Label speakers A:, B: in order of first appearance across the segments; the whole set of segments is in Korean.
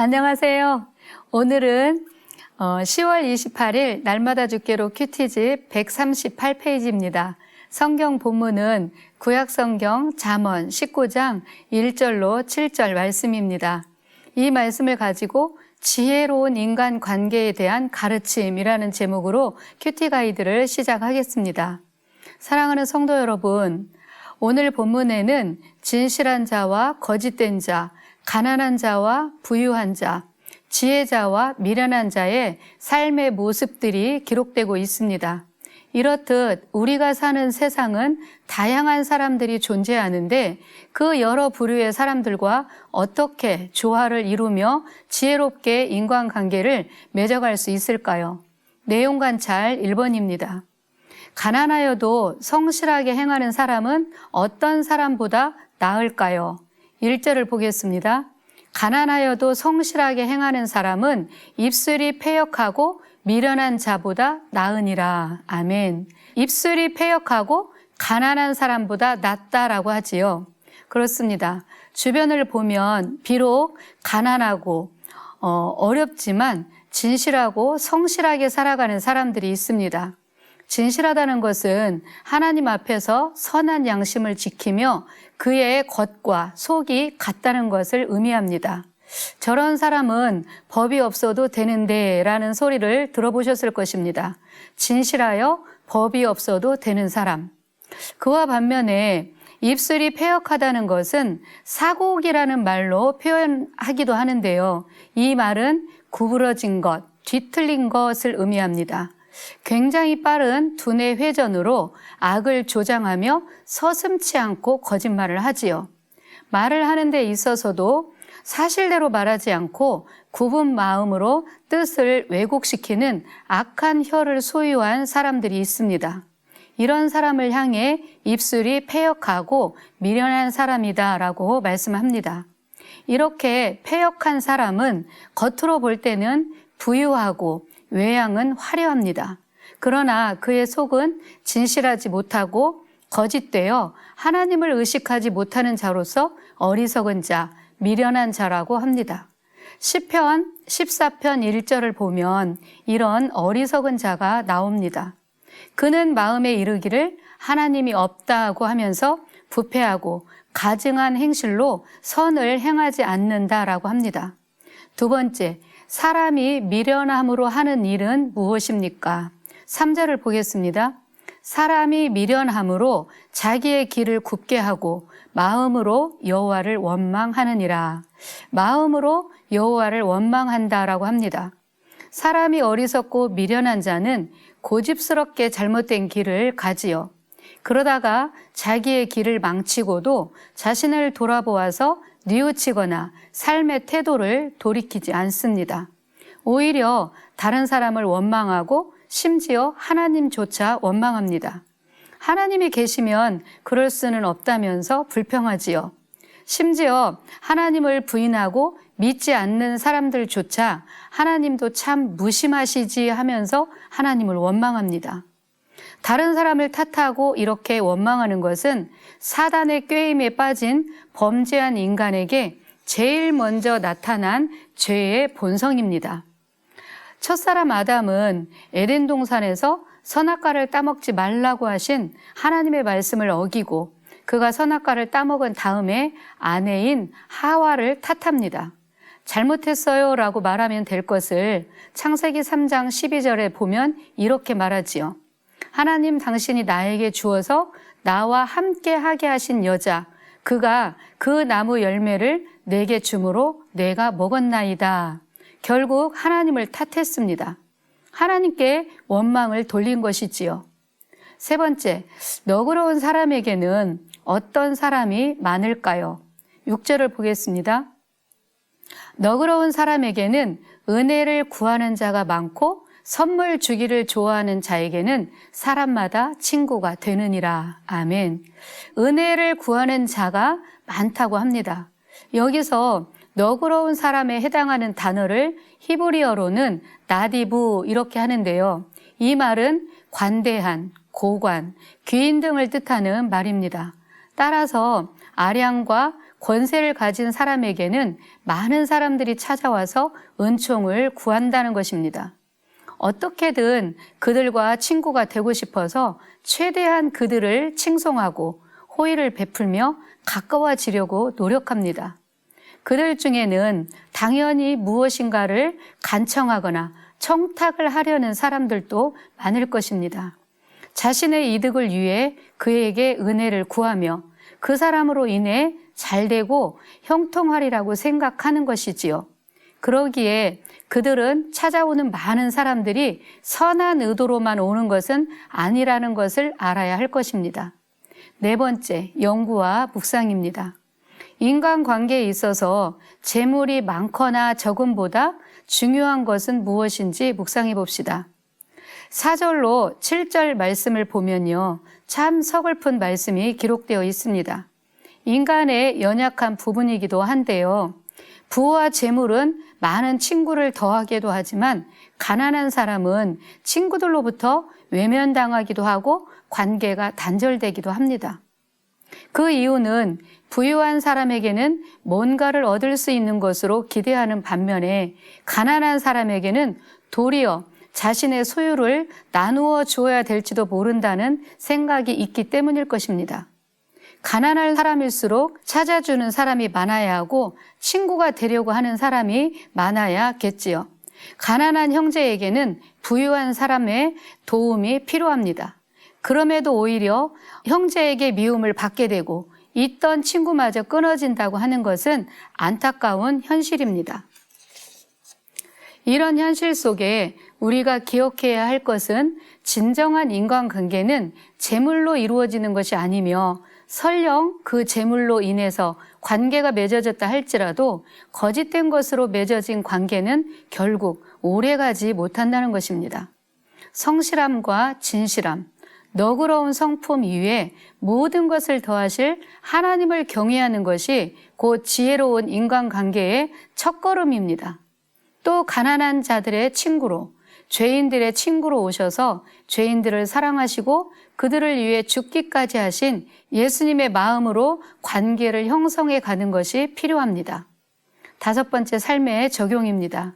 A: 안녕하세요. 오늘은 10월 28일 날마다 주께로 큐티집 138페이지입니다. 성경 본문은 구약성경 잠언 19장 1절로 7절 말씀입니다. 이 말씀을 가지고 지혜로운 인간 관계에 대한 가르침이라는 제목으로 큐티 가이드를 시작하겠습니다. 사랑하는 성도 여러분, 오늘 본문에는 진실한 자와 거짓된 자, 가난한 자와 부유한 자, 지혜자와 미련한 자의 삶의 모습들이 기록되고 있습니다. 이렇듯 우리가 사는 세상은 다양한 사람들이 존재하는데 그 여러 부류의 사람들과 어떻게 조화를 이루며 지혜롭게 인간관계를 맺어갈 수 있을까요? 내용 관찰 1번입니다. 가난하여도 성실하게 행하는 사람은 어떤 사람보다 나을까요? 1절을 보겠습니다. 가난하여도 성실하게 행하는 사람은 입술이 패역하고 미련한 자보다 나으니라. 아멘. 입술이 패역하고 가난한 사람보다 낫다라고 하지요. 그렇습니다. 주변을 보면 비록 가난하고 어렵지만 진실하고 성실하게 살아가는 사람들이 있습니다. 진실하다는 것은 하나님 앞에서 선한 양심을 지키며 그의 겉과 속이 같다는 것을 의미합니다. 저런 사람은 법이 없어도 되는데 라는 소리를 들어보셨을 것입니다. 진실하여 법이 없어도 되는 사람. 그와 반면에 입술이 패역하다는 것은 사곡이라는 말로 표현하기도 하는데요. 이 말은 구부러진 것, 뒤틀린 것을 의미합니다. 굉장히 빠른 두뇌 회전으로 악을 조장하며 서슴지 않고 거짓말을 하지요. 말을 하는 데 있어서도 사실대로 말하지 않고 굽은 마음으로 뜻을 왜곡시키는 악한 혀를 소유한 사람들이 있습니다. 이런 사람을 향해 입술이 패역하고 미련한 사람이다라고 말씀합니다. 이렇게 패역한 사람은 겉으로 볼 때는 부유하고 외양은 화려합니다. 그러나 그의 속은 진실하지 못하고 거짓되어 하나님을 의식하지 못하는 자로서 어리석은 자, 미련한 자라고 합니다. 시편 14편 1절을 보면 이런 어리석은 자가 나옵니다. 그는 마음에 이르기를 하나님이 없다고 하면서 부패하고 가증한 행실로 선을 행하지 않는다라고 합니다. 두 번째, 사람이 미련함으로 하는 일은 무엇입니까? 3절을 보겠습니다. 사람이 미련함으로 자기의 길을 굽게 하고 마음으로 여호와를 원망하느니라. 마음으로 여호와를 원망한다라고 합니다. 사람이 어리석고 미련한 자는 고집스럽게 잘못된 길을 가지요. 그러다가 자기의 길을 망치고도 자신을 돌아보아서 뉘우치거나 삶의 태도를 돌이키지 않습니다. 오히려 다른 사람을 원망하고 심지어 하나님조차 원망합니다. 하나님이 계시면 그럴 수는 없다면서 불평하지요. 심지어 하나님을 부인하고 믿지 않는 사람들조차 하나님도 참 무심하시지 하면서 하나님을 원망합니다. 다른 사람을 탓하고 이렇게 원망하는 것은 사단의 꾀임에 빠진 범죄한 인간에게 제일 먼저 나타난 죄의 본성입니다. 첫사람 아담은 에덴 동산에서 선악과를 따먹지 말라고 하신 하나님의 말씀을 어기고 그가 선악과를 따먹은 다음에 아내인 하와를 탓합니다. 잘못했어요 라고 말하면 될 것을 창세기 3장 12절에 보면 이렇게 말하지요. 하나님 당신이 나에게 주어서 나와 함께 하게 하신 여자, 그가 그 나무 열매를 내게 주므로 내가 먹었나이다. 결국 하나님을 탓했습니다. 하나님께 원망을 돌린 것이지요. 세 번째, 너그러운 사람에게는 어떤 사람이 많을까요? 6절을 보겠습니다. 너그러운 사람에게는 은혜를 구하는 자가 많고 선물 주기를 좋아하는 자에게는 사람마다 친구가 되느니라. 아멘. 은혜를 구하는 자가 많다고 합니다. 여기서 너그러운 사람에 해당하는 단어를 히브리어로는 나디부 이렇게 하는데요. 이 말은 관대한, 고관, 귀인 등을 뜻하는 말입니다. 따라서 아량과 권세를 가진 사람에게는 많은 사람들이 찾아와서 은총을 구한다는 것입니다. 어떻게든 그들과 친구가 되고 싶어서 최대한 그들을 칭송하고 호의를 베풀며 가까워지려고 노력합니다. 그들 중에는 당연히 무엇인가를 간청하거나 청탁을 하려는 사람들도 많을 것입니다. 자신의 이득을 위해 그에게 은혜를 구하며 그 사람으로 인해 잘되고 형통하리라고 생각하는 것이지요. 그러기에 그들은 찾아오는 많은 사람들이 선한 의도로만 오는 것은 아니라는 것을 알아야 할 것입니다. 네 번째, 연구와 묵상입니다. 인간관계에 있어서 재물이 많거나 적음보다 중요한 것은 무엇인지 묵상해 봅시다. 4절로 7절 말씀을 보면요, 참 서글픈 말씀이 기록되어 있습니다. 인간의 연약한 부분이기도 한데요. 부와 재물은 많은 친구를 더하기도 하지만 가난한 사람은 친구들로부터 외면당하기도 하고 관계가 단절되기도 합니다. 그 이유는 부유한 사람에게는 뭔가를 얻을 수 있는 것으로 기대하는 반면에 가난한 사람에게는 도리어 자신의 소유를 나누어 주어야 될지도 모른다는 생각이 있기 때문일 것입니다. 가난한 사람일수록 찾아주는 사람이 많아야 하고 친구가 되려고 하는 사람이 많아야겠지요. 가난한 형제에게는 부유한 사람의 도움이 필요합니다. 그럼에도 오히려 형제에게 미움을 받게 되고 있던 친구마저 끊어진다고 하는 것은 안타까운 현실입니다. 이런 현실 속에 우리가 기억해야 할 것은 진정한 인간관계는 재물로 이루어지는 것이 아니며 설령 그 재물로 인해서 관계가 맺어졌다 할지라도 거짓된 것으로 맺어진 관계는 결국 오래가지 못한다는 것입니다. 성실함과 진실함, 너그러운 성품 위에 모든 것을 더하실 하나님을 경외하는 것이 곧 지혜로운 인간관계의 첫걸음입니다. 또 가난한 자들의 친구로, 죄인들의 친구로 오셔서 죄인들을 사랑하시고 그들을 위해 죽기까지 하신 예수님의 마음으로 관계를 형성해 가는 것이 필요합니다. 5번째, 삶의 적용입니다.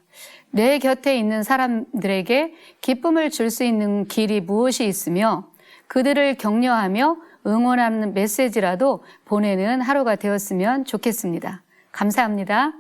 A: 내 곁에 있는 사람들에게 기쁨을 줄 수 있는 길이 무엇이 있으며 그들을 격려하며 응원하는 메시지라도 보내는 하루가 되었으면 좋겠습니다. 감사합니다.